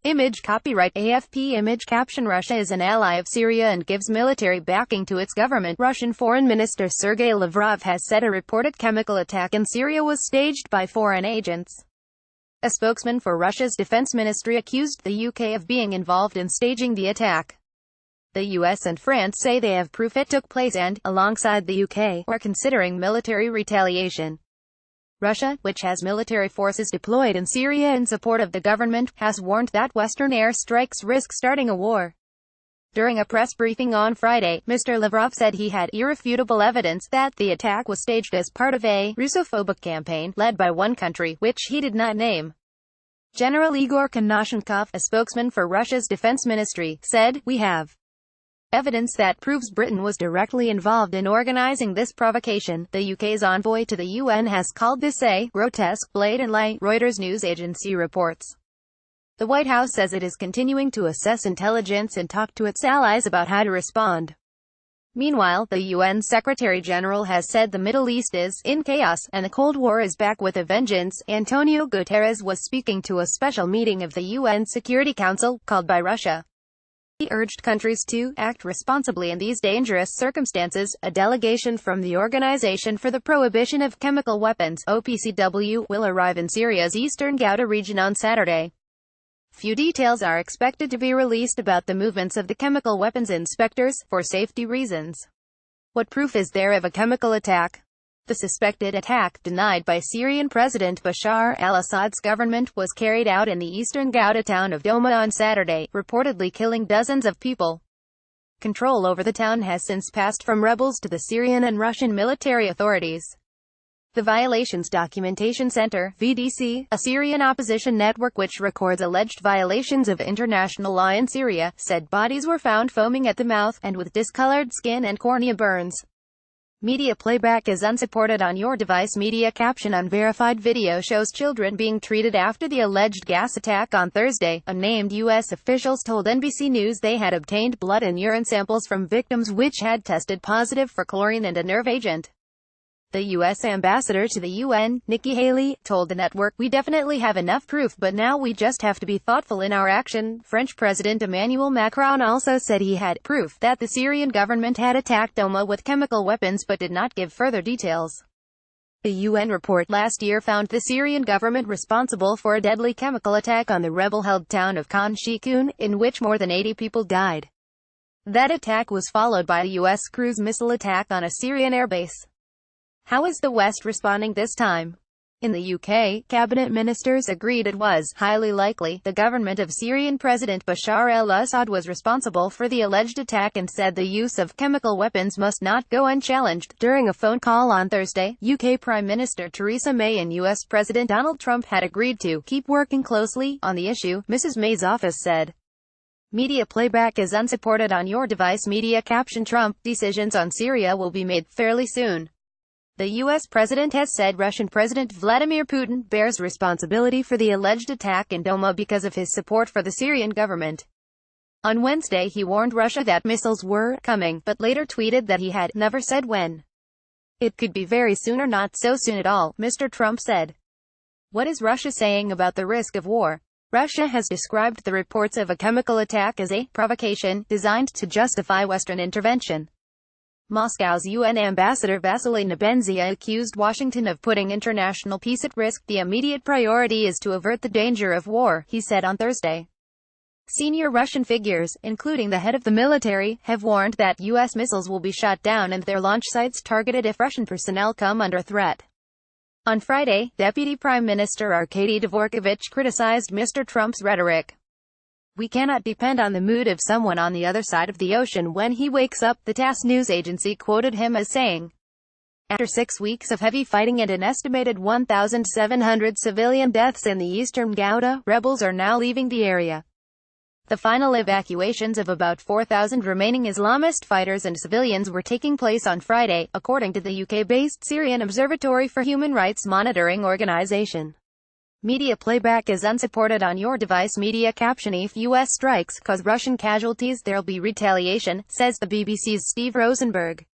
Image copyright AFP image caption Russia is an ally of Syria and gives military backing to its government. Russian Foreign Minister Sergei Lavrov has said a reported chemical attack in Syria was staged by foreign agents. A spokesman for Russia's defense ministry accused the UK of being involved in staging the attack. The US and France say they have proof it took place and, alongside the UK, are considering military retaliation. Russia, which has military forces deployed in Syria in support of the government, has warned that Western airstrikes risk starting a war. During a press briefing on Friday, Mr. Lavrov said he had irrefutable evidence that the attack was staged as part of a Russophobic campaign led by one country, which he did not name. General Igor Konashenkov, a spokesman for Russia's defense ministry, said, "We have evidence that proves Britain was directly involved in organizing this provocation." The UK's envoy to the UN has called this a grotesque, blatant lie, Reuters news agency reports. The White House says it is continuing to assess intelligence and talk to its allies about how to respond. Meanwhile, the UN Secretary-General has said the Middle East is in chaos, and the Cold War is back with a vengeance. Antonio Guterres was speaking to a special meeting of the UN Security Council, called by Russia. He urged countries to act responsibly in these dangerous circumstances. A delegation from the Organization for the Prohibition of Chemical Weapons (OPCW) will arrive in Syria's eastern Ghouta region on Saturday. Few details are expected to be released about the movements of the chemical weapons inspectors, for safety reasons. What proof is there of a chemical attack? The suspected attack, denied by Syrian President Bashar al-Assad's government, was carried out in the eastern Ghouta town of Douma on Saturday, reportedly killing dozens of people. Control over the town has since passed from rebels to the Syrian and Russian military authorities. The Violations Documentation Center, VDC, a Syrian opposition network which records alleged violations of international law in Syria, said bodies were found foaming at the mouth, and with discolored skin and cornea burns. Media playback is unsupported on your device. Media caption unverified video shows children being treated after the alleged gas attack on Thursday. Unnamed U.S. officials told NBC News they had obtained blood and urine samples from victims which had tested positive for chlorine and a nerve agent. The U.S. ambassador to the UN, Nikki Haley, told the network, "We definitely have enough proof, but now we just have to be thoughtful in our action." French President Emmanuel Macron also said he had proof that the Syrian government had attacked Douma with chemical weapons but did not give further details. A UN report last year found the Syrian government responsible for a deadly chemical attack on the rebel-held town of Khan Sheikhoun, in which more than 80 people died. That attack was followed by a U.S. cruise missile attack on a Syrian airbase. How is the West responding this time? In the UK, cabinet ministers agreed it was highly likely the government of Syrian President Bashar al-Assad was responsible for the alleged attack and said the use of chemical weapons must not go unchallenged. During a phone call on Thursday, UK Prime Minister Theresa May and US President Donald Trump had agreed to keep working closely on the issue, Mrs. May's office said. Media playback is unsupported on your device. Media caption Trump, decisions on Syria will be made fairly soon. The U.S. president has said Russian President Vladimir Putin bears responsibility for the alleged attack in Douma because of his support for the Syrian government. On Wednesday he warned Russia that missiles were coming, but later tweeted that he had never said when. It could be very soon or not so soon at all, Mr. Trump said. What is Russia saying about the risk of war? Russia has described the reports of a chemical attack as a provocation designed to justify Western intervention. Moscow's UN ambassador Vasily Nebenzia accused Washington of putting international peace at risk. The immediate priority is to avert the danger of war, he said on Thursday. Senior Russian figures, including the head of the military, have warned that U.S. missiles will be shot down and their launch sites targeted if Russian personnel come under threat. On Friday, Deputy Prime Minister Arkady Dvorkovich criticized Mr. Trump's rhetoric. "We cannot depend on the mood of someone on the other side of the ocean when he wakes up," the TASS news agency quoted him as saying. After 6 weeks of heavy fighting and an estimated 1,700 civilian deaths in the eastern Ghouta, rebels are now leaving the area. The final evacuations of about 4,000 remaining Islamist fighters and civilians were taking place on Friday, according to the UK-based Syrian Observatory for Human Rights Monitoring Organization. Media playback is unsupported on your device. Media caption if U.S. strikes cause Russian casualties there'll be retaliation, says the BBC's Steve Rosenberg.